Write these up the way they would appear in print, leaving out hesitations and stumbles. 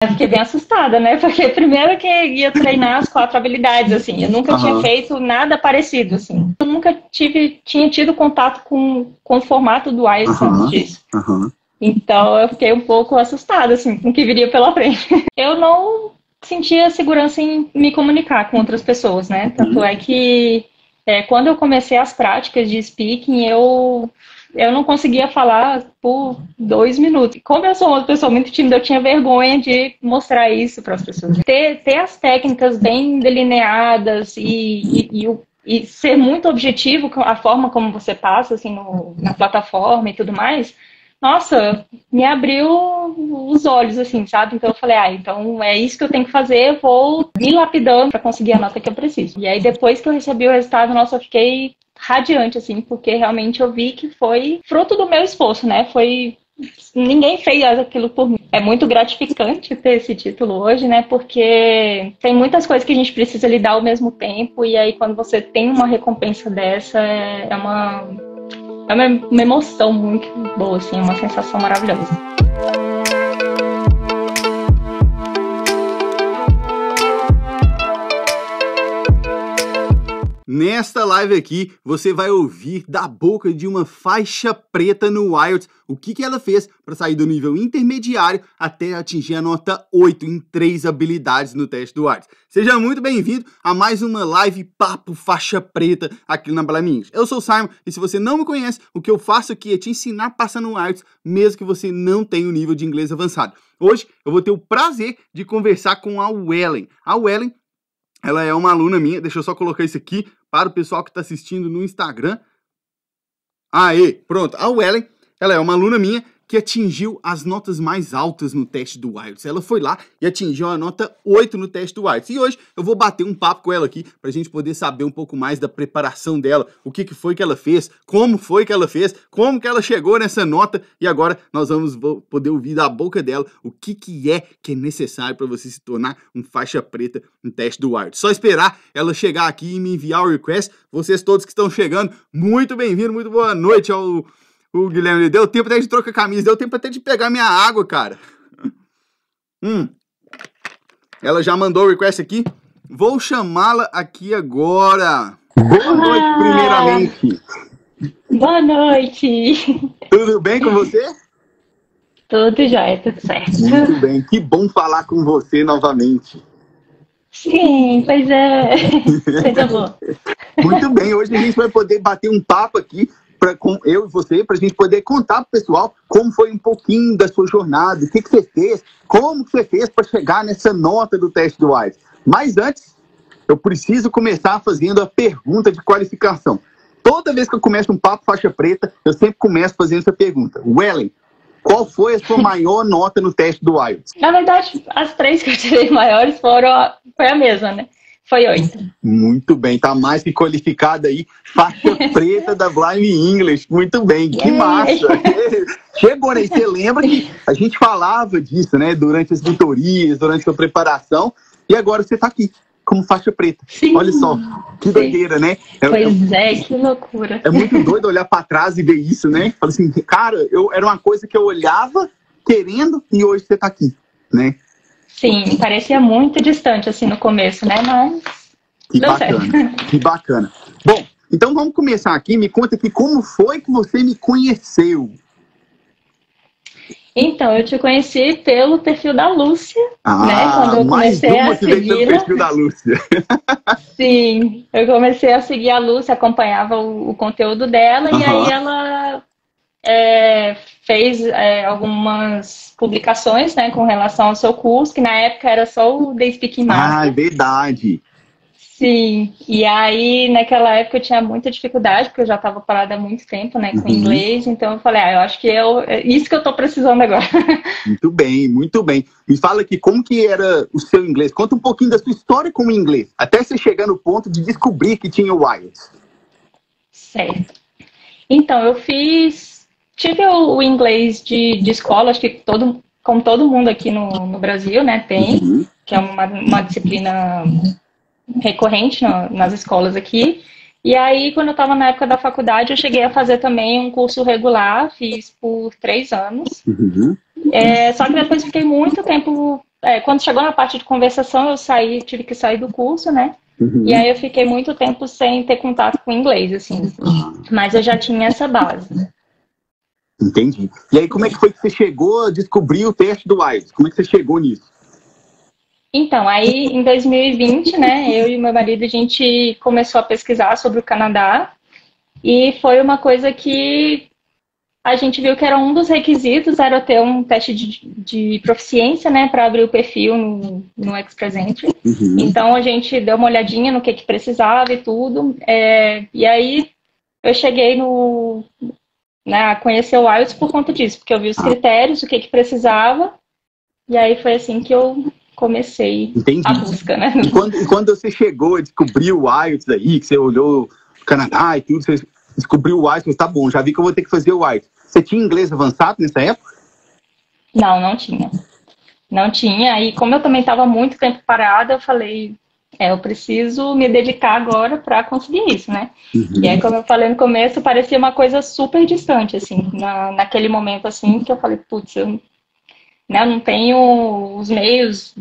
Eu fiquei bem assustada, né? Porque primeiro que ia treinar as 4 habilidades, assim. Eu nunca tinha feito nada parecido, assim. Eu nunca tinha tido contato com o formato do IELTS antes disso. Então eu fiquei um pouco assustada, assim, com o que viria pela frente. Eu não sentia segurança em me comunicar com outras pessoas, né? Tanto é que quando eu comecei as práticas de speaking, eu não conseguia falar por 2 minutos. Como eu sou uma pessoa muito tímida, eu tinha vergonha de mostrar isso para as pessoas. Ter as técnicas bem delineadas e ser muito objetivo com a forma como você passa, assim, na plataforma e tudo mais, nossa, me abriu os olhos, assim, sabe? Então eu falei, então é isso que eu tenho que fazer, eu vou me lapidando para conseguir a nota que eu preciso. E aí depois que eu recebi o resultado, nossa, eu fiquei radiante, assim, porque realmente eu vi que foi fruto do meu esforço, né? Ninguém fez aquilo por mim. É muito gratificante ter esse título hoje, né? Porque tem muitas coisas que a gente precisa lidar ao mesmo tempo, e aí quando você tem uma recompensa dessa, é uma emoção muito boa, assim, uma sensação maravilhosa. Nesta live aqui, você vai ouvir da boca de uma faixa preta no IELTS o que ela fez para sair do nível intermediário até atingir a nota 8 em 3 habilidades no teste do IELTS. Seja muito bem-vindo a mais uma live Papo Faixa Preta aqui na Blime English. Eu sou o Simon e se você não me conhece, o que eu faço aqui é te ensinar a passar no IELTS mesmo que você não tenha o nível de inglês avançado. Hoje eu vou ter o prazer de conversar com a Wellen. A Wellen, ela é uma aluna minha, deixa eu só colocar isso aqui para o pessoal que está assistindo no Instagram. Aê, pronto. A Wellen, ela é uma aluna minha que atingiu as notas mais altas no teste do IELTS. Ela foi lá e atingiu a nota 8 no teste do IELTS. E hoje eu vou bater um papo com ela aqui para a gente poder saber um pouco mais da preparação dela, o que foi que ela fez, como foi que ela fez, como que ela chegou nessa nota. E agora nós vamos poder ouvir da boca dela o que é necessário para você se tornar um faixa preta no teste do IELTS. Só esperar ela chegar aqui e me enviar o request. Vocês todos que estão chegando, muito bem-vindo, muito boa noite ao Guilherme. Deu tempo até de trocar a camisa, deu tempo até de pegar minha água, cara. Ela já mandou o request aqui. Vou chamá-la aqui agora. Boa noite, primeiramente. Boa noite. Tudo bem com você? Tudo jóia, tudo certo. Muito bem, que bom falar com você novamente. Sim, pois é. Coisa boa. Muito bem, hoje a gente vai poder bater um papo aqui com eu e você, para a gente poder contar para o pessoal como foi um pouquinho da sua jornada, o que você fez, como que você fez para chegar nessa nota do teste do IELTS. Mas antes, eu preciso começar fazendo a pergunta de qualificação. Toda vez que eu começo um papo faixa preta, eu sempre começo fazendo essa pergunta. Wellen, qual foi a sua maior nota no teste do IELTS? Na verdade, as 3 que eu tirei maiores foi a mesma, né? Foi 8. Muito bem, tá mais que qualificada aí. Faixa preta da Blime English. Muito bem, que massa. Chegou, né? Você lembra que a gente falava disso, né? Durante as mentorias, durante a preparação. E agora você tá aqui, como faixa preta. Sim. Olha só, que doideira, né? Pois é, que loucura. É muito doido olhar pra trás e ver isso, né? Fala assim, cara, era uma coisa que eu olhava querendo e hoje você tá aqui, né? Sim, parecia muito distante assim no começo, né? Mas que deu bacana, certo. Que bacana. Bom, então vamos começar aqui. Me conta aqui como foi que você me conheceu. Então, eu te conheci pelo perfil da Lúcia, né? Quando eu comecei a segui-la. Pelo perfil da Lúcia. Sim, eu comecei a seguir a Lúcia, acompanhava o conteúdo dela e aí ela fez algumas publicações, né, com relação ao seu curso, que na época era só o The Speaking Master. Ah, é verdade. Sim, e aí naquela época eu tinha muita dificuldade, porque eu já estava parada há muito tempo, né, com inglês, então eu falei, eu acho que é isso que eu estou precisando agora. Muito bem, muito bem. Me fala aqui, como que era o seu inglês? Conta um pouquinho da sua história com o inglês, até você chegar no ponto de descobrir que tinha o IELTS. Certo. Então, tive o inglês de escola, acho que como todo mundo aqui no Brasil, né, tem, que é uma disciplina recorrente nas escolas aqui. E aí, quando eu estava na época da faculdade, eu cheguei a fazer também um curso regular, fiz por 3 anos. Só que depois fiquei muito tempo quando chegou na parte de conversação, tive que sair do curso, né? E aí eu fiquei muito tempo sem ter contato com inglês, assim. Mas eu já tinha essa base. Entendi. E aí, como é que foi que você chegou a descobrir o teste do IELTS? Como é que você chegou nisso? Então, aí em 2020, né, eu e meu marido, a gente começou a pesquisar sobre o Canadá. E foi uma coisa que a gente viu que era um dos requisitos, era ter um teste de proficiência, né, para abrir o perfil no Express Entry. Então, a gente deu uma olhadinha no que precisava e tudo. E aí, eu cheguei a conhecer o IELTS por conta disso, porque eu vi os critérios, o que precisava. E aí, foi assim que eu comecei a busca, né? E quando você chegou a descobrir o IELTS aí, que você olhou o Canadá e tudo, você descobriu o IELTS, mas tá bom, já vi que eu vou ter que fazer o IELTS. Você tinha inglês avançado nessa época? Não tinha. Não tinha. E como eu também estava muito tempo parada, eu falei, eu preciso me dedicar agora para conseguir isso, né? E aí, como eu falei no começo, parecia uma coisa super distante, assim, naquele momento, assim, que eu falei, putz, eu não tenho os meios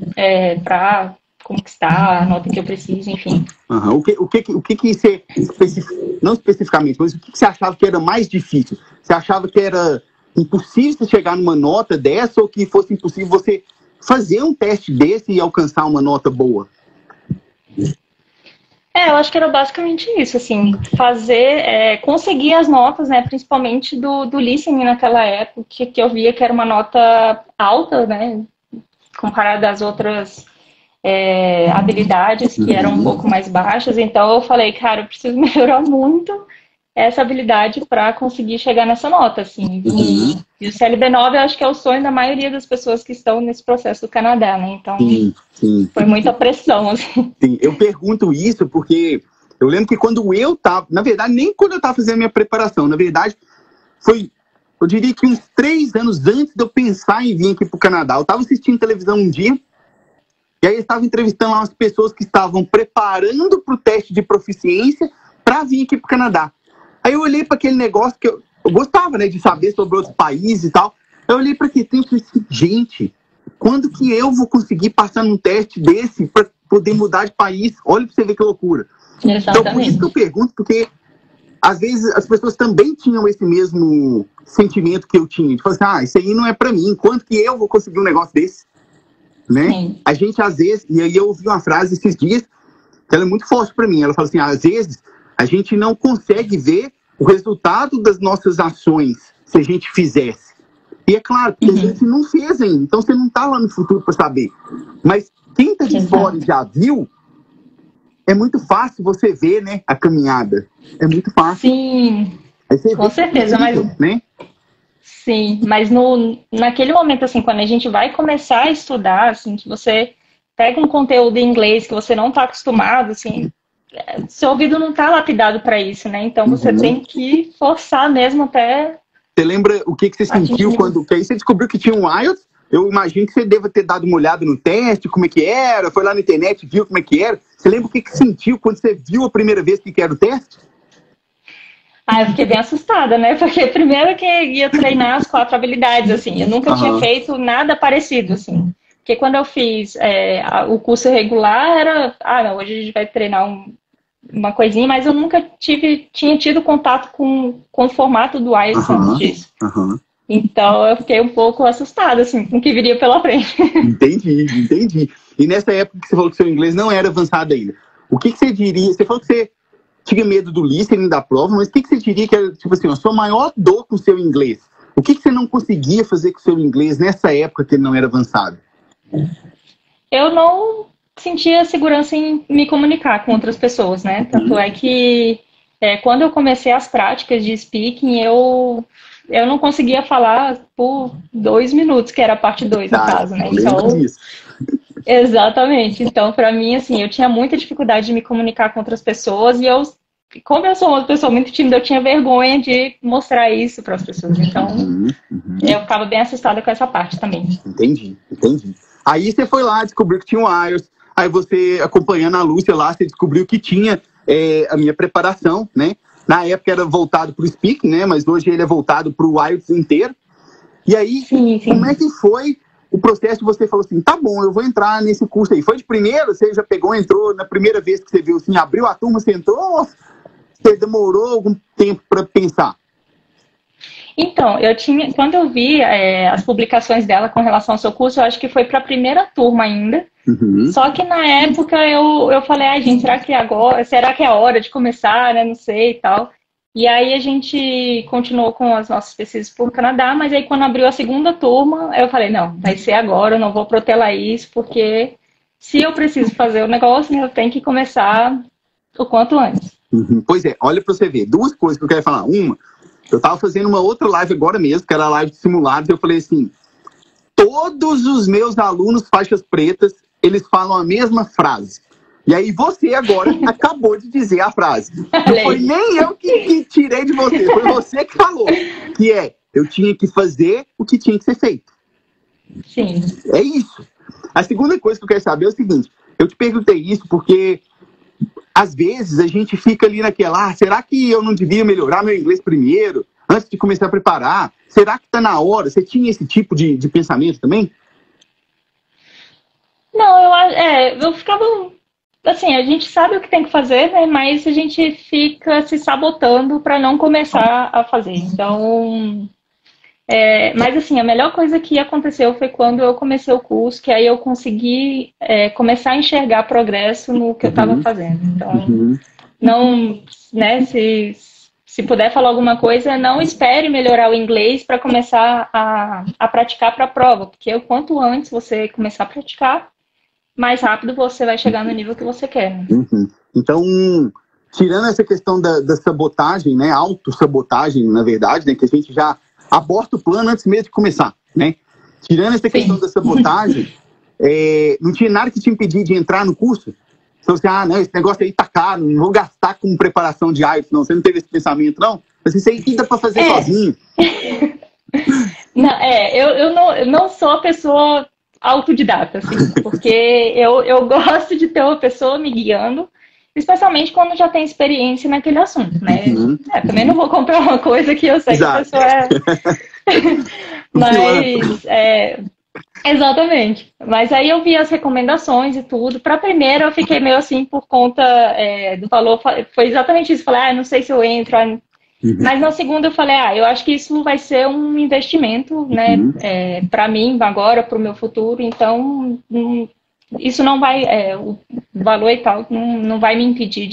para conquistar a nota que eu preciso, enfim. O que você, não especificamente, mas o que você achava que era mais difícil? Você achava que era impossível você chegar numa nota dessa ou que fosse impossível você fazer um teste desse e alcançar uma nota boa? Eu acho que era basicamente isso, assim, conseguir as notas, né, principalmente do listening naquela época, que eu via que era uma nota alta, né, comparada às outras habilidades que eram um pouco mais baixas. Então eu falei, cara, eu preciso melhorar muito essa habilidade para conseguir chegar nessa nota, assim. E o CLB9 eu acho que é o sonho da maioria das pessoas que estão nesse processo do Canadá, né? Então foi muita pressão, assim. Sim, eu pergunto isso porque eu lembro que quando eu tava, na verdade, nem quando eu tava fazendo a minha preparação, na verdade, foi, eu diria que uns 3 anos antes de eu pensar em vir aqui pro Canadá. Eu tava assistindo televisão um dia, e aí eu estava entrevistando lá umas pessoas que estavam preparando para o teste de proficiência para vir aqui para o Canadá. Aí eu olhei para aquele negócio que eu gostava, né, de saber sobre outros países e tal. Eu olhei para aquele tempo e falei assim, gente, quando que eu vou conseguir passar num teste desse para poder mudar de país? Olha para você ver que loucura. Exatamente. Então, por isso que eu pergunto, porque às vezes as pessoas também tinham esse mesmo sentimento que eu tinha. De falar assim, isso aí não é para mim. Quando que eu vou conseguir um negócio desse? Né? A gente, às vezes, e aí eu ouvi uma frase esses dias, que ela é muito forte para mim. Ela fala assim, às vezes, a gente não consegue ver o resultado das nossas ações se a gente fizesse. E é claro, que a gente não fez ainda, então você não está lá no futuro para saber. Mas quem está de fora e já viu, é muito fácil você ver, né, a caminhada. É muito fácil. Sim, com certeza, mas... Né? Sim, mas naquele momento, assim, quando a gente vai começar a estudar, assim, que você pega um conteúdo em inglês que você não está acostumado, assim, seu ouvido não está lapidado para isso, né? Então você tem que forçar mesmo até... Você lembra o que você sentiu quando... Que aí você descobriu que tinha um IELTS? Eu imagino que você deva ter dado uma olhada no teste, como é que era, foi lá na internet, viu como é que era. Você lembra o que sentiu quando você viu a primeira vez que era o teste? Eu fiquei bem assustada, né? Porque primeiro que ia treinar as 4 habilidades, assim. Eu nunca tinha feito nada parecido, assim. Porque quando eu fiz o curso regular, era... hoje a gente vai treinar uma coisinha, mas eu nunca tinha tido contato com o formato do IELTS antes disso. Então eu fiquei um pouco assustada, assim, com o que viria pela frente. Entendi. E nessa época que você falou que seu inglês não era avançado ainda, o que você diria? Você falou que você tinha medo do listening da prova, mas o que você diria que era, tipo assim, a sua maior dor com o seu inglês? O que você não conseguia fazer com o seu inglês nessa época que ele não era avançado? Eu não sentia segurança em me comunicar com outras pessoas, né? Tanto é que quando eu comecei as práticas de speaking, eu não conseguia falar por 2 minutos, que era a parte 2, no caso, né? Então, exatamente. Então, para mim, assim, eu tinha muita dificuldade de me comunicar com outras pessoas e como eu sou uma pessoa muito tímida, eu tinha vergonha de mostrar isso para as pessoas. Então, eu ficava bem assustada com essa parte também. Entendi. Aí você foi lá, descobriu que tinha um IELTS, aí você, acompanhando a Lúcia lá, você descobriu que tinha a minha preparação, né? Na época era voltado para o speaking, né? Mas hoje ele é voltado para o IELTS inteiro. E aí, como é que foi o processo, você falou assim, tá bom, eu vou entrar nesse curso aí. Foi de primeiro? Você já pegou, entrou na primeira vez que você viu, assim, abriu a turma, você entrou, ou você demorou algum tempo para pensar? Então, quando eu vi as publicações dela com relação ao seu curso, eu acho que foi para a primeira turma ainda. Uhum. Só que na época eu falei, gente, será que é a hora de começar, né? Não sei e tal. E aí a gente continuou com as nossas pesquisas por Canadá, mas aí quando abriu a segunda turma, eu falei, não, vai ser agora, eu não vou protelar isso, porque se eu preciso fazer o negócio, né, eu tenho que começar o quanto antes. Uhum. Pois é, olha para você ver, duas coisas que eu quero falar. Uma, eu estava fazendo uma outra live agora mesmo, que era a live de simulados, e eu falei assim, todos os meus alunos faixas pretas, eles falam a mesma frase. E aí você agora acabou de dizer a frase. Não foi nem eu que tirei de você, foi você que falou. Que eu tinha que fazer o que tinha que ser feito. Sim. É isso. A segunda coisa que eu quero saber é o seguinte, eu te perguntei isso porque às vezes a gente fica ali naquela, será que eu não devia melhorar meu inglês primeiro, antes de começar a preparar? Será que está na hora? Você tinha esse tipo de pensamento também? Não, eu ficava... Assim, a gente sabe o que tem que fazer, né? Mas a gente fica se sabotando para não começar a fazer. Então, mas assim, a melhor coisa que aconteceu foi quando eu comecei o curso, que aí eu consegui começar a enxergar progresso no que eu estava fazendo. Então, não, né? Se puder falar alguma coisa, não espere melhorar o inglês para começar a praticar para a prova, porque o quanto antes você começar a praticar, mais rápido você vai chegar no nível que você quer. Né? Uhum. Então, tirando essa questão da sabotagem, né, autossabotagem, na verdade, né, que a gente já aborta o plano antes mesmo de começar, né? Tirando essa questão da sabotagem, não tinha nada que te impedir de entrar no curso? Você falou assim, não, esse negócio aí tá caro, não vou gastar com preparação de IELTS, não. Você não teve esse pensamento, não? Mas isso aí dá pra fazer sozinho. Não, eu não sou a pessoa autodidata, assim, porque eu gosto de ter uma pessoa me guiando, especialmente quando já tem experiência naquele assunto, né? Também não vou comprar uma coisa que eu sei Exato. Que a pessoa Mas, exatamente. Mas aí eu vi as recomendações e tudo. Para a primeira eu fiquei meio assim por conta do valor, foi exatamente isso. Falei, não sei se eu entro... Mas na segunda eu falei, eu acho que isso vai ser um investimento, né, para mim agora, para o meu futuro, então isso não vai, o valor e tal, não vai me impedir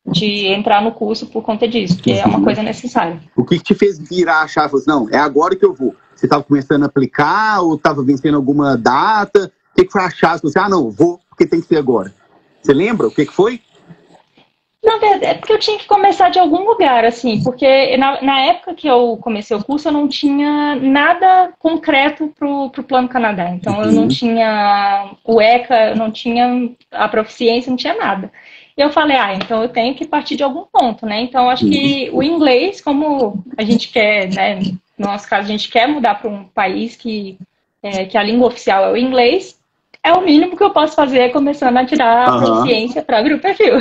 de entrar no curso por conta disso, porque é uma coisa necessária. O que te fez virar a chave? Não, é agora que eu vou. Você estava começando a aplicar ou estava vencendo alguma data? O que foi a chave? Você, não, vou, porque tem que ser agora. Você lembra o que foi? Na verdade, é porque eu tinha que começar de algum lugar, assim, porque na época que eu comecei o curso, eu não tinha nada concreto pro Plano Canadá. Então, eu não tinha o ECA, eu não tinha a proficiência, não tinha nada. E eu falei, então eu tenho que partir de algum ponto, né? Então, acho que o inglês, como a gente quer, né? No nosso caso, a gente quer mudar para um país que a língua oficial é o inglês, é o mínimo que eu posso fazer começando a tirar a proficiência para abrir o perfil.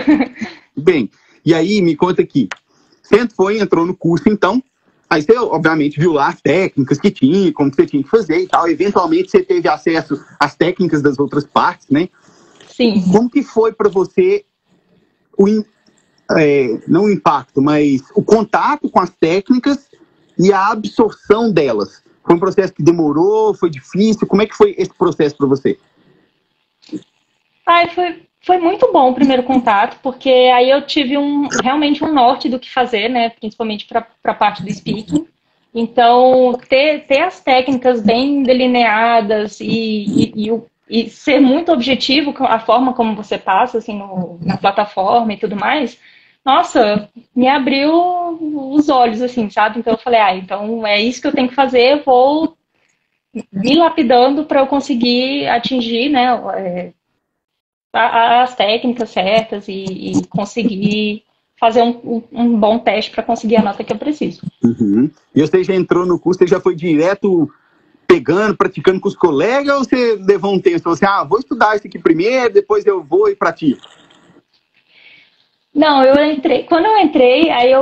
Bem, e aí me conta aqui, você entrou no curso então, aí você obviamente viu lá as técnicas que tinha, como você tinha que fazer e tal, eventualmente você teve acesso às técnicas das outras partes, né? Sim. Como que foi para você, não o impacto, mas o contato com as técnicas e a absorção delas? Foi um processo que demorou, foi difícil, como é que foi esse processo para você? Foi muito bom o primeiro contato, porque aí eu tive realmente um norte do que fazer, né? Principalmente para a parte do speaking. Então, ter as técnicas bem delineadas e ser muito objetivo com a forma como você passa, assim, na plataforma e tudo mais, nossa, me abriu os olhos, assim, sabe? Então eu falei, então é isso que eu tenho que fazer, eu vou me lapidando para eu conseguir atingir, né? As técnicas certas e conseguir fazer um bom teste para conseguir a nota que eu preciso. E você já entrou no curso, você já foi direto pegando, praticando com os colegas, ou você levou um tempo? Você falou assim, vou estudar isso aqui primeiro, depois eu vou e pratico? Não, eu entrei. Quando eu entrei, aí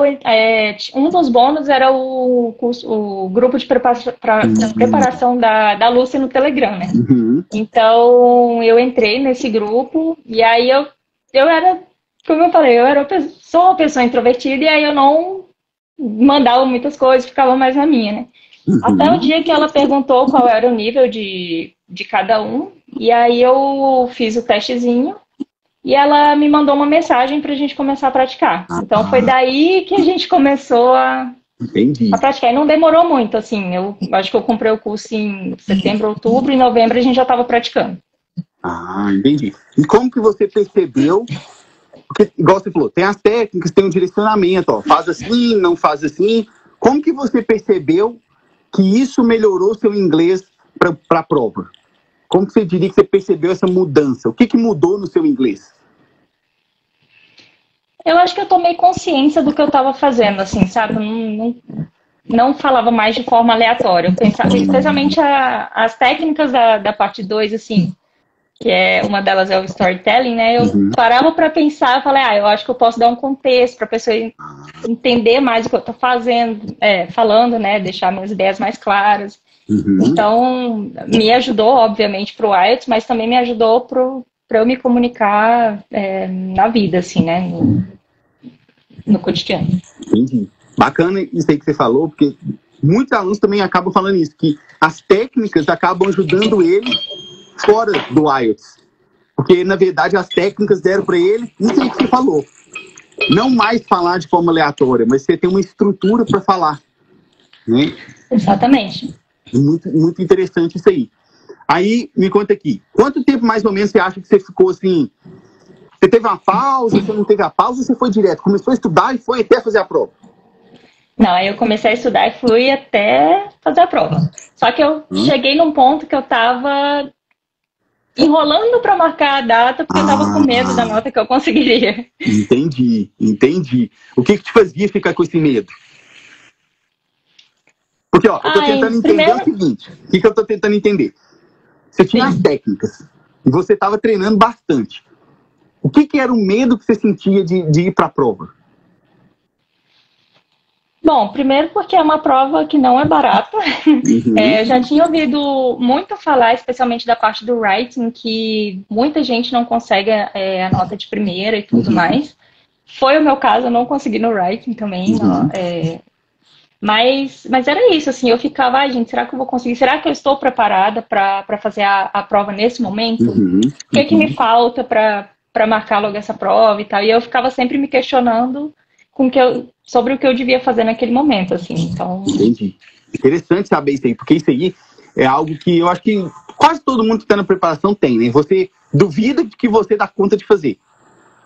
um dos bônus era o grupo de preparação da Lucy no Telegram, né? Uhum. Então eu entrei nesse grupo e aí eu era, como eu falei, sou uma pessoa introvertida e aí eu não mandava muitas coisas, ficava mais na minha, né? Até o dia que ela perguntou qual era o nível de cada um, e aí eu fiz o testezinho. E ela me mandou uma mensagem para a gente começar a praticar. Então foi daí que a gente começou a praticar. E não demorou muito, assim. Eu acho que eu comprei o curso em setembro, outubro, e em novembro a gente já estava praticando. Ah, entendi. E como que você percebeu? Porque, igual você falou, tem as técnicas, tem um direcionamento, ó, faz assim, não faz assim. Como que você percebeu que isso melhorou seu inglês para a prova? Como que você diria que você percebeu essa mudança? O que que mudou no seu inglês? Eu acho que eu tomei consciência do que eu estava fazendo, assim, sabe? Não falava mais de forma aleatória. Eu pensava, especialmente as técnicas da parte 2, assim, que uma delas é o storytelling, né? Eu parava para pensar e falei, eu acho que eu posso dar um contexto para a pessoa entender mais o que eu estou falando, né? Deixar minhas ideias mais claras. Então, me ajudou, obviamente, para o IELTS, mas também me ajudou para eu me comunicar na vida, assim, né? No cotidiano. Entendi. Bacana isso aí que você falou, porque muitos alunos também acabam falando isso, que as técnicas acabam ajudando ele fora do IELTS. Porque, na verdade, as técnicas deram para ele, isso aí que você falou. Não mais falar de forma aleatória, mas você tem uma estrutura para falar. Né? Exatamente. Muito, muito interessante isso aí. Aí, me conta aqui, quanto tempo mais ou menos você acha que você ficou assim? Você teve uma pausa, você não teve a pausa, você foi direto? Começou a estudar e foi até fazer a prova? Não, aí eu comecei a estudar e fui até fazer a prova. Só que eu cheguei num ponto que eu tava enrolando para marcar a data porque eu tava com medo da nota que eu conseguiria. Entendi. O que te fazia ficar com esse medo? Porque, ó, eu tô tentando entender o seguinte. O que eu tô tentando entender? Você tinha as técnicas e você tava treinando bastante. O que era o medo que você sentia de ir para a prova? Bom, primeiro porque é uma prova que não é barata. Eu já tinha ouvido muito falar, especialmente da parte do writing, que muita gente não consegue a nota de primeira e tudo mais. Foi o meu caso, eu não consegui no writing também. Mas era isso, assim, eu ficava, gente, será que eu vou conseguir? Será que eu estou preparada para fazer a prova nesse momento? O que me falta para marcar logo essa prova e tal? E eu ficava sempre me questionando sobre o que eu devia fazer naquele momento, assim. Então... Entendi. Interessante saber isso aí, porque isso aí é algo que eu acho que quase todo mundo que está na preparação tem, né? Você duvida de que você dá conta de fazer.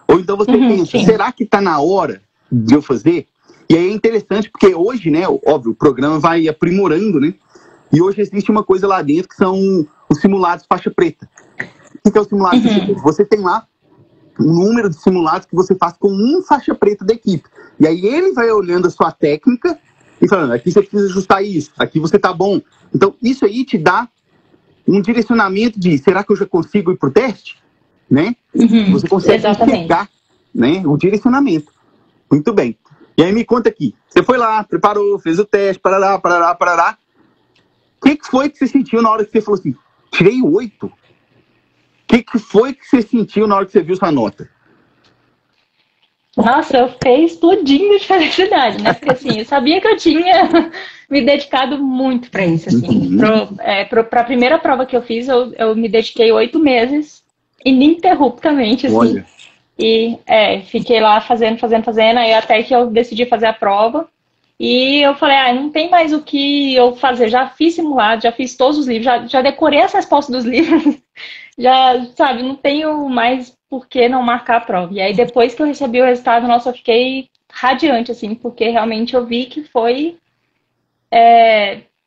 Ou então você pensa, será que está na hora de eu fazer? E aí é interessante, porque hoje, né, óbvio, o programa vai aprimorando, né? E hoje existe uma coisa lá dentro que são os simulados faixa preta. O que é o simulado faixa preta? Você tem lá um número de simulados que você faz com um faixa preta da equipe. E aí ele vai olhando a sua técnica e falando, aqui você precisa ajustar isso, aqui você tá bom. Então, isso aí te dá um direcionamento de, será que eu já consigo ir pro teste? Né? Você consegue enxergar, né, o direcionamento. Muito bem. E aí me conta aqui, você foi lá, preparou, fez o teste, parará. O que foi que você sentiu na hora que você falou assim, tirei 8? O que foi que você sentiu na hora que você viu sua nota? Nossa, eu fiquei explodindo de felicidade, né? Porque assim, eu sabia que eu tinha me dedicado muito para isso. Assim. Para a primeira prova que eu fiz, eu me dediquei 8 meses, ininterruptamente, assim. Olha. E fiquei lá fazendo, aí até que eu decidi fazer a prova. E eu falei, não tem mais o que eu fazer. Já fiz simulado, já fiz todos os livros, já decorei as respostas dos livros. Já, sabe, não tenho mais por que não marcar a prova. E aí depois que eu recebi o resultado, nossa, eu fiquei radiante, assim, porque realmente eu vi que foi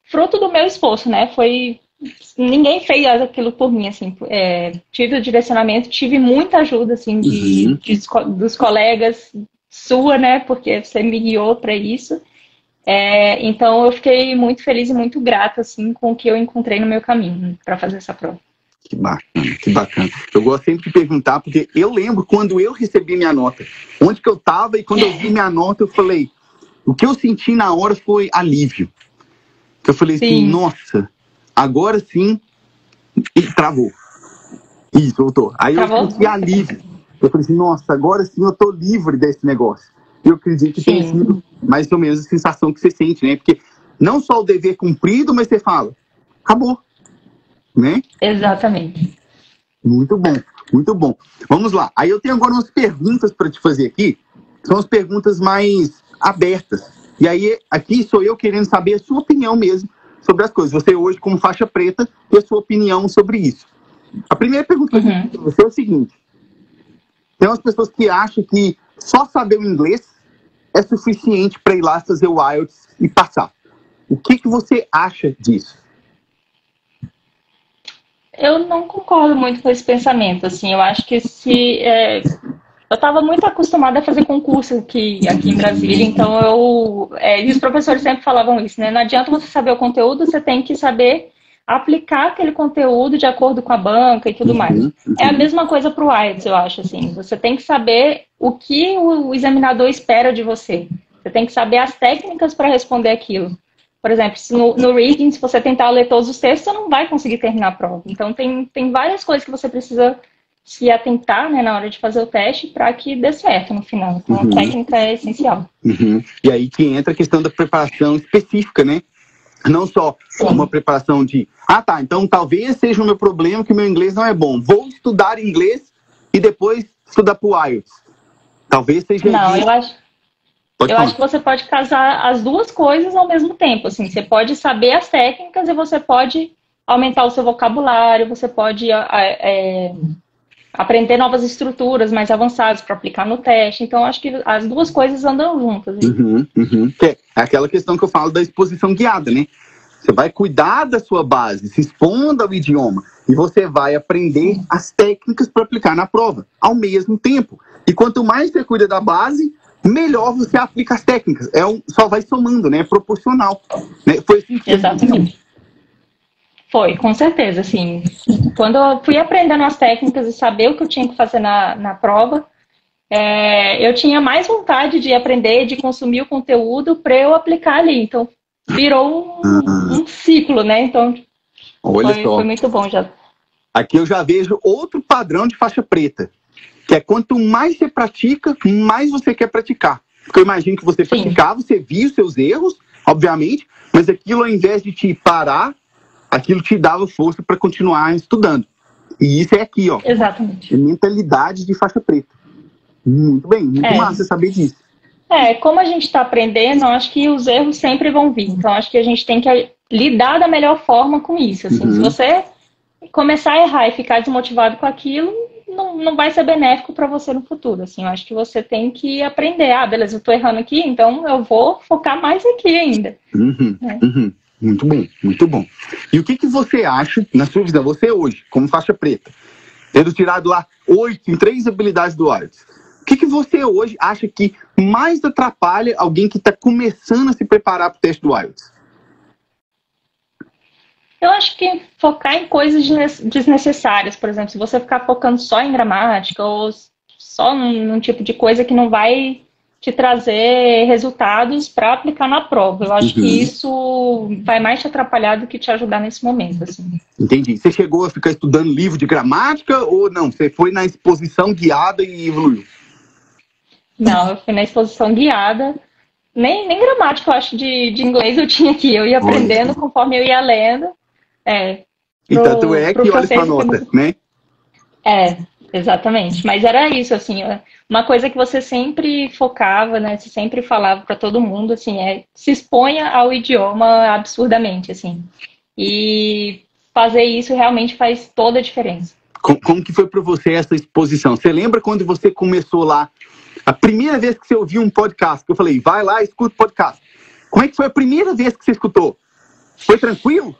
fruto do meu esforço, né? Ninguém fez aquilo por mim, assim. Tive o direcionamento, tive muita ajuda, assim, dos colegas sua, né? Porque você me guiou para isso. Então eu fiquei muito feliz e muito grata, assim, com o que eu encontrei no meu caminho para fazer essa prova. Que bacana, que bacana. Eu gosto sempre de perguntar, porque eu lembro quando eu recebi minha nota, onde que eu estava, e quando eu vi minha nota, eu falei, o que eu senti na hora foi alívio. Eu falei assim, nossa, agora sim, e travou. Isso, voltou. Aí eu senti alívio. Eu falei assim, nossa, agora sim eu tô livre desse negócio. Eu acredito que tenha sido mais ou menos a sensação que você sente, né? Porque não só o dever cumprido, mas você fala, acabou. Né? Exatamente. Muito bom, muito bom. Vamos lá. Aí eu tenho agora umas perguntas para te fazer aqui. São as perguntas mais abertas. E aí, aqui sou eu querendo saber a sua opinião mesmo sobre as coisas. Você hoje, como faixa preta, e a sua opinião sobre isso. A primeira pergunta que eu tenho para você é o seguinte. Tem umas pessoas que acham que só saber o inglês é suficiente para ir lá fazer o IELTS e passar. O que você acha disso? Eu não concordo muito com esse pensamento, assim, eu acho que eu estava muito acostumada a fazer concurso aqui em Brasília, então e os professores sempre falavam isso, né, não adianta você saber o conteúdo, você tem que saber aplicar aquele conteúdo de acordo com a banca e tudo mais. É a mesma coisa para o IELTS, eu acho, assim, você tem que saber o que o examinador espera de você, você tem que saber as técnicas para responder aquilo. Por exemplo, no reading, se você tentar ler todos os textos, você não vai conseguir terminar a prova. Então, tem várias coisas que você precisa se atentar, né, na hora de fazer o teste para que dê certo no final. Então, a técnica é essencial. E aí que entra a questão da preparação específica, né? Não só uma preparação de, então talvez seja o meu problema que o meu inglês não é bom. Vou estudar inglês e depois estudar para o IELTS. Talvez seja Não, isso. Eu acho que você pode casar as duas coisas ao mesmo tempo. Assim, você pode saber as técnicas e você pode aumentar o seu vocabulário, você pode aprender novas estruturas mais avançadas para aplicar no teste. Então, acho que as duas coisas andam juntas. É aquela questão que eu falo da exposição guiada, né? Você vai cuidar da sua base, se expondo ao idioma, e você vai aprender as técnicas para aplicar na prova, ao mesmo tempo. E quanto mais você cuida da base, melhor você aplica as técnicas. Só vai somando, né? É proporcional. Né? Foi assim que Exatamente. Foi, com certeza, assim. Quando eu fui aprendendo as técnicas e saber o que eu tinha que fazer na prova, eu tinha mais vontade de aprender, de consumir o conteúdo para eu aplicar ali. Então, virou um ciclo, né? Então, foi muito bom já. Aqui eu já vejo outro padrão de faixa preta, que é quanto mais você pratica, mais você quer praticar. Porque eu imagino que você praticava, você via os seus erros, obviamente, mas aquilo, ao invés de te parar, aquilo te dava força para continuar estudando. E isso é aqui, ó. Exatamente. É mentalidade de faixa preta. Muito bem, muito massa saber disso. Como a gente está aprendendo, eu acho que os erros sempre vão vir. Então, acho que a gente tem que lidar da melhor forma com isso. Assim. Se você começar a errar e ficar desmotivado com aquilo, não vai ser benéfico para você no futuro. Assim, eu acho que você tem que aprender. Beleza, eu estou errando aqui, então eu vou focar mais aqui ainda. Muito bom, muito bom. E o que você acha, na sua visão, você hoje, como faixa preta, tendo tirado lá 8 em 3 habilidades do IELTS, o que você hoje acha que mais atrapalha alguém que está começando a se preparar para o teste do IELTS? Eu acho que focar em coisas desnecessárias, por exemplo, se você ficar focando só em gramática ou só num tipo de coisa que não vai te trazer resultados para aplicar na prova. Eu acho que isso vai mais te atrapalhar do que te ajudar nesse momento. Assim. Entendi. Você chegou a ficar estudando livro de gramática ou não? Você foi na exposição guiada e evoluiu? Não, eu fui na exposição guiada. Nem gramática, eu acho, de inglês eu tinha aqui. Eu ia aprendendo conforme eu ia lendo. E tanto é que olha sua nota, né? Exatamente. Mas era isso, assim, uma coisa que você sempre focava, né? Você sempre falava para todo mundo, assim, se exponha ao idioma absurdamente, assim. E fazer isso realmente faz toda a diferença. Como que foi para você essa exposição? Você lembra quando você começou lá, a primeira vez que você ouviu um podcast, que eu falei, vai lá, escuta o podcast. Como é que foi a primeira vez que você escutou? Foi tranquilo?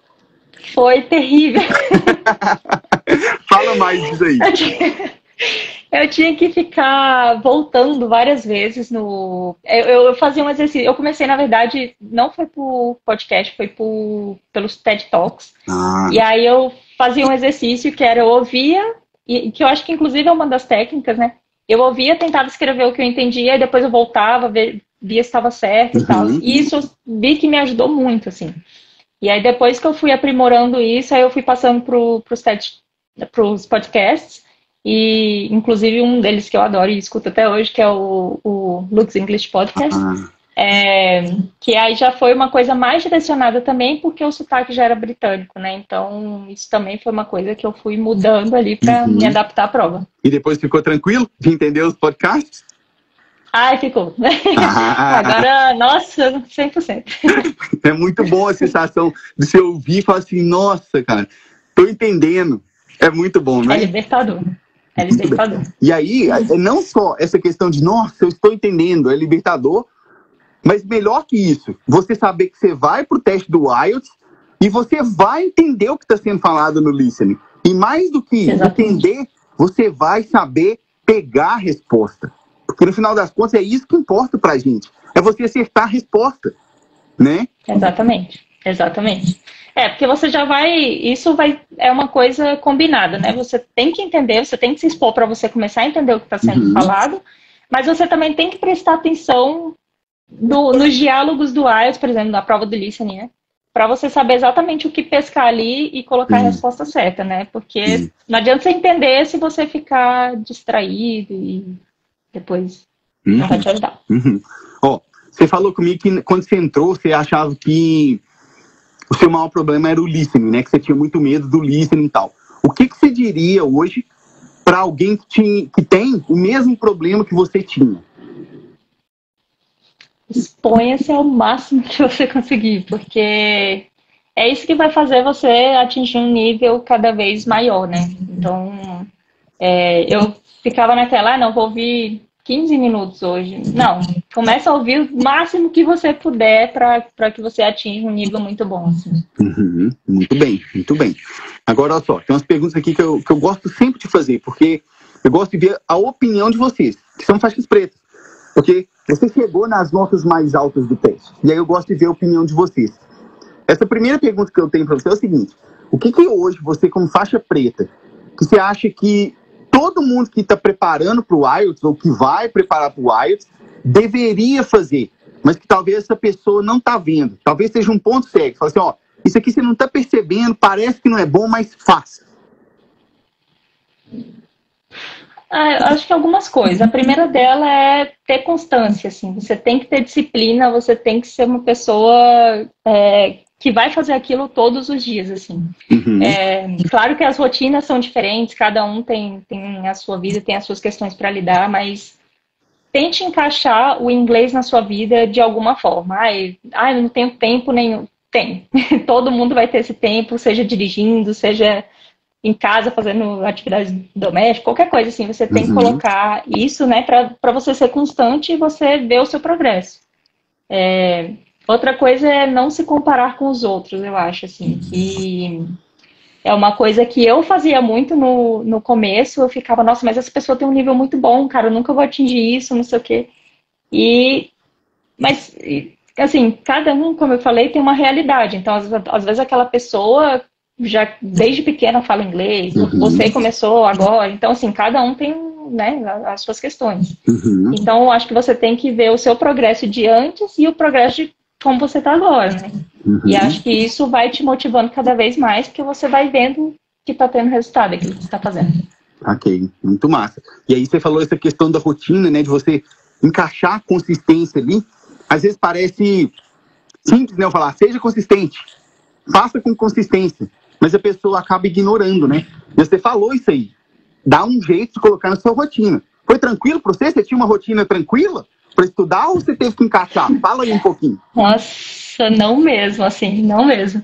Foi terrível. Fala mais disso aí. Eu tinha que ficar voltando várias vezes no... Eu fazia um exercício. Eu comecei, na verdade, não foi por podcast, foi pelos TED Talks. E aí eu fazia um exercício que era, eu ouvia, e que eu acho que inclusive é uma das técnicas, né? Eu ouvia, tentava escrever o que eu entendia, e depois eu voltava, via se estava certo e tal. E isso eu vi que me ajudou muito, assim. E aí depois que eu fui aprimorando isso, aí eu fui passando pros podcasts, e inclusive um deles que eu adoro e escuto até hoje, que é o Lux English Podcast. Que aí já foi uma coisa mais direcionada também, porque o sotaque já era britânico, né? Então, isso também foi uma coisa que eu fui mudando ali para me adaptar à prova. E depois ficou tranquilo de entender os podcasts? Ai, ficou. Agora, nossa, 100%. É muito bom a sensação de você ouvir e falar assim, nossa, cara, tô entendendo. É muito bom, né? É libertador. É libertador. E aí, não só essa questão de, nossa, eu estou entendendo, é libertador, mas melhor que isso, você saber que você vai pro teste do IELTS e você vai entender o que está sendo falado no listening. E mais do que entender, você vai saber pegar a resposta. Porque no final das contas é isso que importa pra gente. É você acertar a resposta, né? Exatamente. Porque você já vai... É uma coisa combinada, né? Você tem que entender, você tem que se expor para você começar a entender o que está sendo falado, mas você também tem que prestar atenção nos diálogos do IELTS, por exemplo, na prova do listening, né? Para você saber exatamente o que pescar ali e colocar a resposta certa, né? Porque não adianta você entender se você ficar distraído e depois não vai te ajudar. Ó, você falou comigo que quando você entrou, você achava que o seu maior problema era o listening, né? Que você tinha muito medo do listening e tal. O que você diria hoje para alguém que tem o mesmo problema que você tinha? Exponha-se ao máximo que você conseguir, porque é isso que vai fazer você atingir um nível cada vez maior, né? Então, eu ficava naquela, não, vou ouvir 15 minutos hoje. Não, começa a ouvir o máximo que você puder para que você atinja um nível muito bom. Assim. Muito bem, muito bem. Agora, olha só, tem umas perguntas aqui que eu gosto sempre de fazer, porque eu gosto de ver a opinião de vocês, que são faixas pretas. Porque você chegou nas notas mais altas do teste. E aí eu gosto de ver a opinião de vocês. Essa primeira pergunta que eu tenho para você é o seguinte. O que hoje, você como faixa preta, que você acha que todo mundo que está preparando para o IELTS, ou que vai preparar para o IELTS, deveria fazer, mas que talvez essa pessoa não está vendo? Talvez seja um ponto cego. Fala assim, ó, isso aqui você não está percebendo, parece que não é bom, mas faça. Eu acho que algumas coisas. A primeira dela é ter constância, assim. Você tem que ter disciplina, você tem que ser uma pessoa que vai fazer aquilo todos os dias, assim. Claro que as rotinas são diferentes, cada um tem a sua vida, tem as suas questões para lidar, mas tente encaixar o inglês na sua vida de alguma forma. Eu não tenho tempo nenhum. Tem. Todo mundo vai ter esse tempo, seja dirigindo, seja em casa fazendo atividades domésticas, qualquer coisa assim. Você tem que colocar isso, né, para você ser constante e você ver o seu progresso. Outra coisa é não se comparar com os outros, eu acho, assim, que é uma coisa que eu fazia muito no começo. Eu ficava, nossa, mas essa pessoa tem um nível muito bom, cara, eu nunca vou atingir isso, não sei o quê. Mas, assim, cada um, como eu falei, tem uma realidade. Então, às vezes aquela pessoa já desde pequena fala inglês, você começou agora. Então, assim, cada um tem, né, as suas questões. Então, eu acho que você tem que ver o seu progresso de antes e o progresso de como você está agora, né? E acho que isso vai te motivando cada vez mais, porque você vai vendo que está tendo resultado aquilo que você está fazendo. Ok, muito massa. E aí você falou essa questão da rotina, né, de você encaixar a consistência ali. Às vezes parece simples, né, eu falar, seja consistente, faça com consistência, mas a pessoa acaba ignorando, né? E você falou isso aí, dá um jeito de colocar na sua rotina. Foi tranquilo para você? Você tinha uma rotina tranquila para estudar ou você teve que encaixar? Fala aí um pouquinho. Nossa, não mesmo, assim, não mesmo.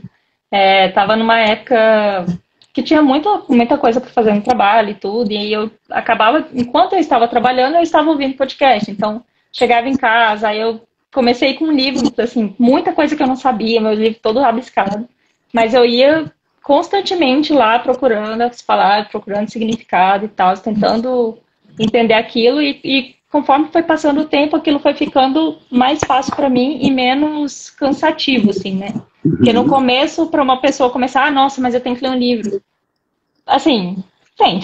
Tava numa época que tinha muita coisa para fazer no trabalho e tudo, e eu acabava, enquanto eu estava trabalhando, eu estava ouvindo podcast. Então, chegava em casa, aí eu comecei com um livro, assim, muita coisa que eu não sabia, meu livro todo rabiscado, mas eu ia constantemente lá procurando as palavras, procurando significado e tal, tentando entender aquilo, e conforme foi passando o tempo, aquilo foi ficando mais fácil para mim e menos cansativo, assim, né? Porque no começo, para uma pessoa começar, nossa, mas eu tenho que ler um livro. Assim, tem.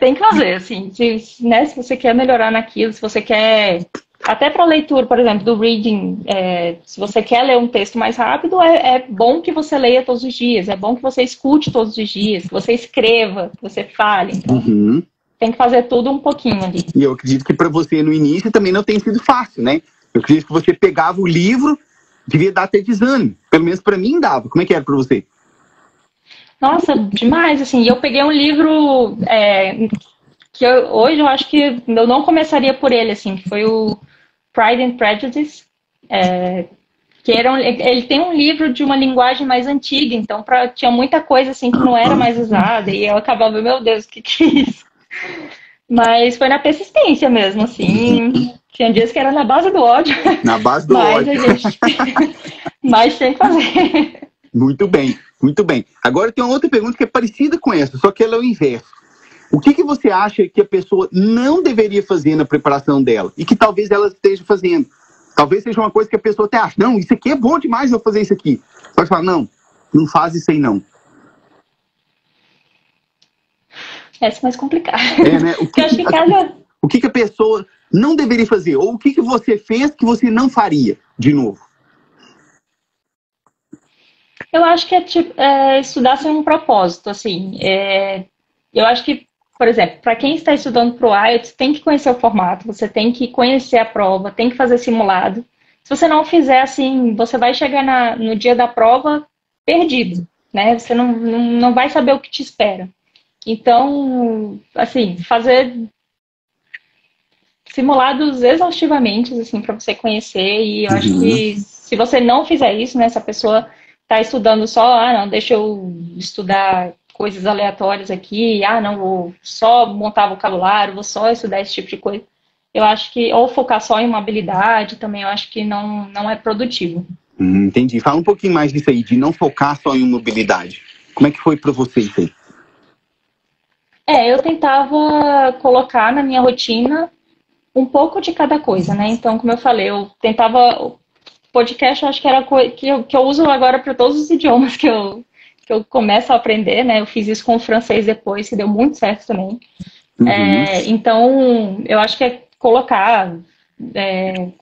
Tem que fazer, assim. Se você quer melhorar naquilo, se você quer... Até para leitura, por exemplo, do reading, se você quer ler um texto mais rápido, é bom que você leia todos os dias, é bom que você escute todos os dias, que você escreva, que você fale. Então, tem que fazer tudo um pouquinho ali. E eu acredito que para você no início também não tem sido fácil, né? Eu acredito que você pegava o livro, devia dar até desânimo. Pelo menos para mim dava. Como é que era para você? Nossa, demais, assim. E eu peguei um livro que hoje eu acho que eu não começaria por ele, assim, que foi o Pride and Prejudice, que ele tem um livro de uma linguagem mais antiga, então tinha muita coisa assim que não era mais usada, e eu acabava, meu Deus, o que é isso? Mas foi na persistência mesmo, assim. Tinha dias que era na base do ódio. Na base do ódio. Mas tem que fazer. Muito bem, muito bem. Agora tem uma outra pergunta que é parecida com essa, só que ela é o inverso. O que você acha que a pessoa não deveria fazer na preparação dela e que talvez ela esteja fazendo? Talvez seja uma coisa que a pessoa até acha, não, isso aqui é bom demais eu fazer isso aqui. Só que fala, não faz isso aí não. Essa é mais complicada. Né? O que a pessoa não deveria fazer? Ou o que você fez que você não faria de novo? Eu acho que estudar sem um propósito, assim. Eu acho que, por exemplo, para quem está estudando para o IELTS, tem que conhecer o formato, você tem que conhecer a prova, tem que fazer simulado. Se você não fizer assim, você vai chegar no dia da prova perdido, né? Você não vai saber o que te espera. Então, assim, fazer simulados exaustivamente, assim, para você conhecer. E eu acho que se você não fizer isso, né? Se a pessoa está estudando só, não, deixa eu estudar coisas aleatórias aqui, não, vou só montar vocabulário, vou só estudar esse tipo de coisa. Eu acho que, ou focar só em uma habilidade, também eu acho que não é produtivo. Entendi. Fala um pouquinho mais disso aí, de não focar só em uma habilidade. Como é que foi para você isso aí? Eu tentava colocar na minha rotina um pouco de cada coisa, né? Então, como eu falei, eu tentava... Podcast, eu acho que era que eu uso agora para todos os idiomas que eu começo a aprender, né? Eu fiz isso com o francês depois, que deu muito certo também. Então, eu acho que é colocar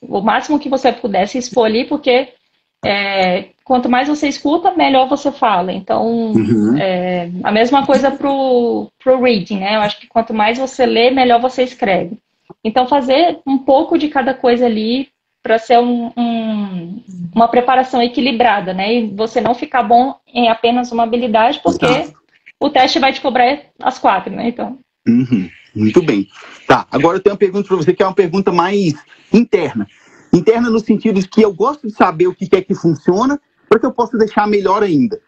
o máximo que você puder se expor ali, porque quanto mais você escuta, melhor você fala. Então, a mesma coisa pro reading, né? Eu acho que quanto mais você lê, melhor você escreve. Então, fazer um pouco de cada coisa ali para ser uma preparação equilibrada, né? E você não ficar bom em apenas uma habilidade, porque o teste vai te cobrar as 4, né? Então. Muito bem. Tá, agora eu tenho uma pergunta para você que é uma pergunta mais interna. Interna no sentido de que eu gosto de saber o que é que funciona para que eu possa deixar melhor ainda.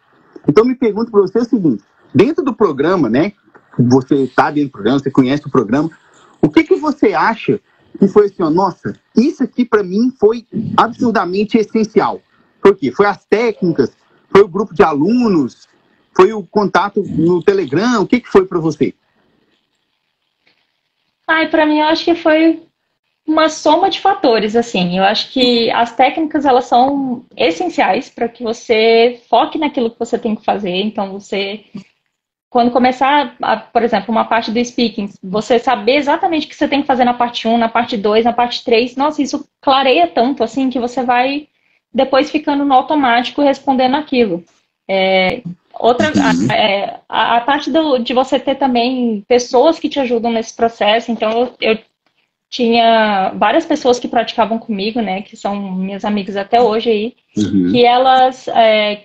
Então, me pergunto para você o seguinte, dentro do programa, né? Você está dentro do programa, você conhece o programa, o que você acha que foi assim, nossa, isso aqui para mim foi absurdamente essencial? Foi o quê? Foi as técnicas? Foi o grupo de alunos? Foi o contato no Telegram? O que foi para você? Para mim, eu acho que foi uma soma de fatores, assim. Eu acho que as técnicas, elas são essenciais para que você foque naquilo que você tem que fazer. Então, você... Quando começar, por exemplo, uma parte do speaking, você saber exatamente o que você tem que fazer na parte 1, na parte 2, na parte 3, nossa, isso clareia tanto, assim, que você vai depois ficando no automático respondendo aquilo. A parte de você ter também pessoas que te ajudam nesse processo, então eu tinha várias pessoas que praticavam comigo, né, que são minhas amigas até hoje aí,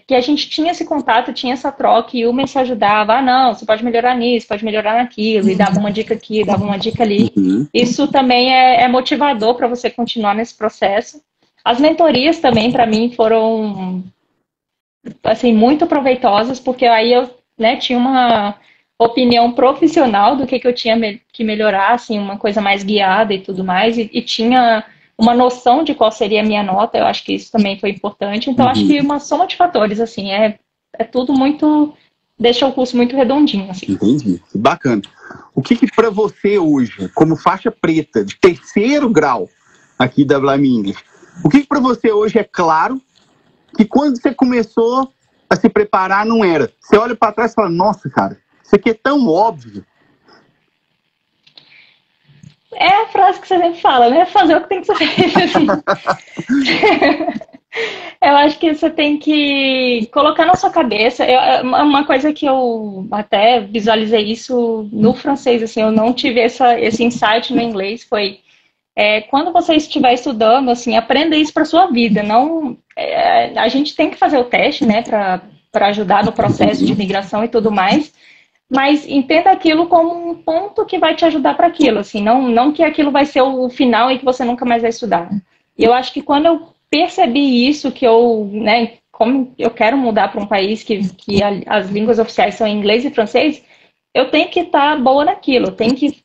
que a gente tinha esse contato, tinha essa troca, e uma se ajudava, não, você pode melhorar nisso, pode melhorar naquilo, e dava uma dica aqui, dava uma dica ali. Isso também é motivador para você continuar nesse processo. As mentorias também, para mim, foram, assim, muito proveitosas, porque aí eu, né, tinha uma opinião profissional do que eu tinha que melhorar, assim, uma coisa mais guiada e tudo mais, e tinha uma noção de qual seria a minha nota. Eu acho que isso também foi importante. Então, acho que uma soma de fatores, assim, é tudo muito... Deixa o curso muito redondinho, assim. Entendi. Bacana. O que para você hoje, como faixa preta de 3º grau aqui da Blime English, o que para você hoje é claro que quando você começou a se preparar não era? Você olha para trás e fala, nossa, cara, Isso aqui é tão óbvio. É a frase que você sempre fala, né? Fazer o que tem que ser feito. Assim. Eu acho que você tem que colocar na sua cabeça. Uma coisa que eu até visualizei isso no francês, assim, eu não tive esse insight no inglês, foi quando você estiver estudando, assim, aprenda isso para sua vida. Não, a gente tem que fazer o teste, né, para ajudar no processo de imigração e tudo mais, mas entenda aquilo como um ponto que vai te ajudar para aquilo, assim, não que aquilo vai ser o final e que você nunca mais vai estudar. E eu acho que quando eu percebi isso, que eu, né, como eu quero mudar para um país que as línguas oficiais são inglês e francês, eu tenho que estar boa naquilo, eu tenho que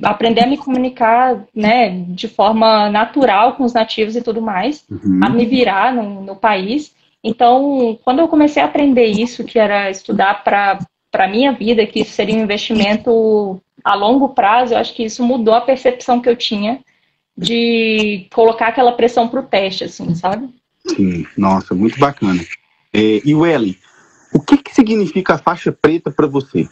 aprender a me comunicar, né, de forma natural com os nativos e tudo mais, a me virar no país. Então, quando eu comecei a aprender isso, que era estudar para a minha vida, que isso seria um investimento a longo prazo, eu acho que isso mudou a percepção que eu tinha de colocar aquela pressão para o teste, assim, sabe? Sim, nossa, muito bacana. E Wellen, o que significa a faixa preta para você?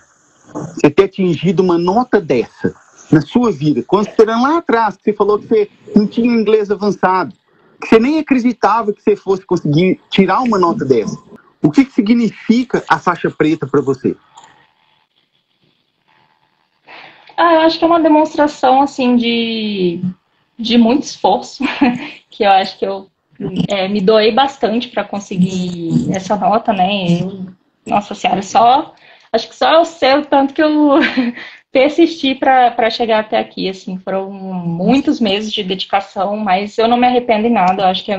Você ter atingido uma nota dessa na sua vida, considerando lá atrás que você falou que você não tinha inglês avançado, que você nem acreditava que você fosse conseguir tirar uma nota dessa. O que significa a faixa preta para você? Eu acho que é uma demonstração, assim, de muito esforço, que eu acho que eu me doei bastante para conseguir essa nota, né? Nossa Senhora, acho que só eu sei o tanto que eu persisti para chegar até aqui, assim, foram muitos meses de dedicação, mas eu não me arrependo em nada, eu acho que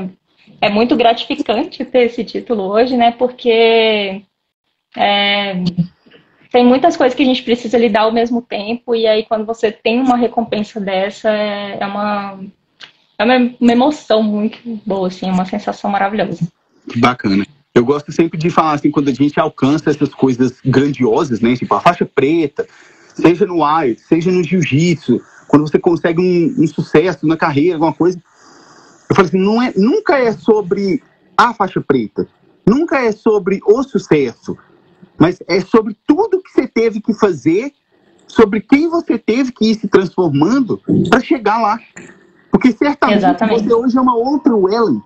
é muito gratificante ter esse título hoje, né? Porque tem muitas coisas que a gente precisa lidar ao mesmo tempo, e aí quando você tem uma recompensa dessa, é uma emoção muito boa, assim, é uma sensação maravilhosa. Que bacana. Eu gosto sempre de falar assim, quando a gente alcança essas coisas grandiosas, né? Tipo a faixa preta, seja no IELTS, seja no jiu-jitsu, quando você consegue um sucesso na carreira, alguma coisa. Eu falo assim, nunca é sobre a faixa preta, nunca é sobre o sucesso, mas é sobre tudo que você teve que fazer, sobre quem você teve que ir se transformando para chegar lá. Porque certamente Exatamente. Você hoje é uma outra Wellen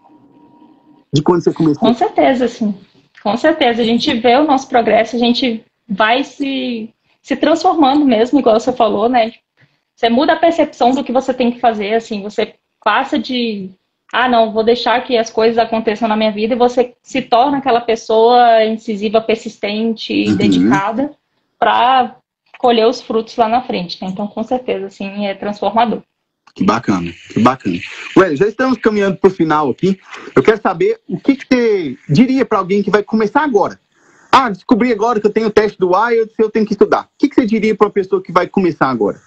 de quando você começou. Com certeza, sim. Com certeza. A gente vê o nosso progresso, a gente vai se transformando mesmo, igual você falou, né? Você muda a percepção do que você tem que fazer, assim, você passa de não, vou deixar que as coisas aconteçam na minha vida, e você se torna aquela pessoa incisiva, persistente e dedicada para colher os frutos lá na frente, né? Então, com certeza, assim, é transformador. Que bacana, que bacana. Ué, já estamos caminhando para o final aqui. Eu quero saber o que você diria para alguém que vai começar agora. Descobri agora que eu tenho o teste do IELTS, eu tenho que estudar. O que você diria para uma pessoa que vai começar agora?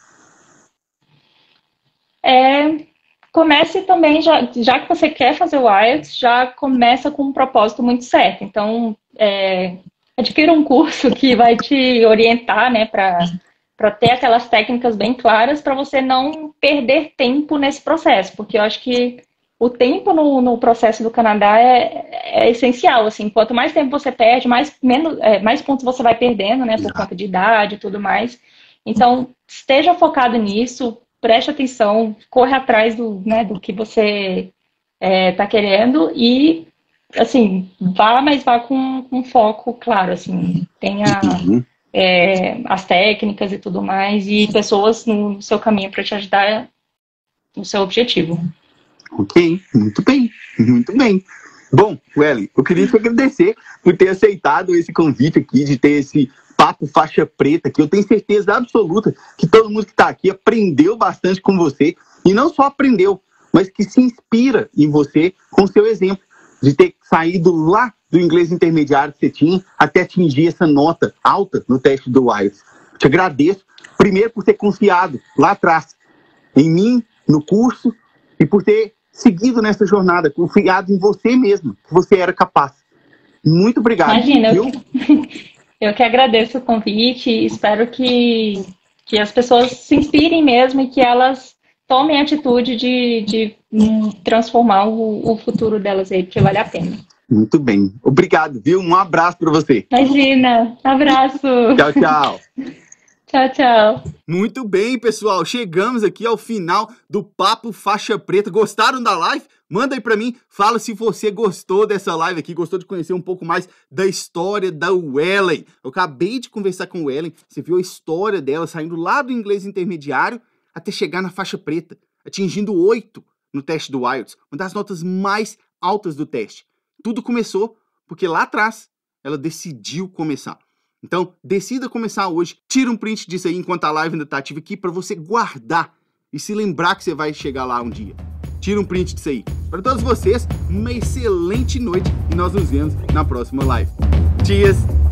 Comece também, já que você quer fazer o IELTS, já começa com um propósito muito certo. Então, adquira um curso que vai te orientar, né, para ter aquelas técnicas bem claras, para você não perder tempo nesse processo, porque eu acho que o tempo no processo do Canadá é essencial, assim, quanto mais tempo você perde, mais pontos você vai perdendo, né, por conta de idade e tudo mais. Então, esteja focado nisso, preste atenção, corre atrás do que você está querendo e, assim, mas vá com foco claro, assim, tenha as técnicas e tudo mais e pessoas no seu caminho para te ajudar no seu objetivo. Ok, muito bem, muito bem. Bom, Wellen, eu queria te agradecer por ter aceitado esse convite aqui, de ter esse papo faixa preta, que eu tenho certeza absoluta que todo mundo que está aqui aprendeu bastante com você, e não só aprendeu, mas que se inspira em você com o seu exemplo, de ter saído lá do inglês intermediário que você tinha até atingir essa nota alta no teste do IELTS. Te agradeço, primeiro por ter confiado lá atrás em mim, no curso, e por ter seguido nessa jornada, confiado em você mesmo, que você era capaz. Muito obrigado. Imagina, eu que agradeço o convite e espero que as pessoas se inspirem mesmo e que elas tomem a atitude de transformar o futuro delas aí, porque vale a pena. Muito bem. Obrigado, viu? Um abraço para você. Imagina. Abraço. Tchau, tchau. Tchau, tchau. Muito bem, pessoal. Chegamos aqui ao final do Papo Faixa Preta. Gostaram da live? Manda aí pra mim. Fala se você gostou dessa live aqui, gostou de conhecer um pouco mais da história da Wellen. Eu acabei de conversar com a Wellen. Você viu a história dela saindo lá do inglês intermediário até chegar na faixa preta, atingindo 8 no teste do IELTS, uma das notas mais altas do teste. Tudo começou porque lá atrás ela decidiu começar. Então, decida começar hoje, tira um print disso aí enquanto a live ainda tá ativa aqui para você guardar e se lembrar que você vai chegar lá um dia. Tira um print disso aí. Para todos vocês, uma excelente noite e nós nos vemos na próxima live. Cheers!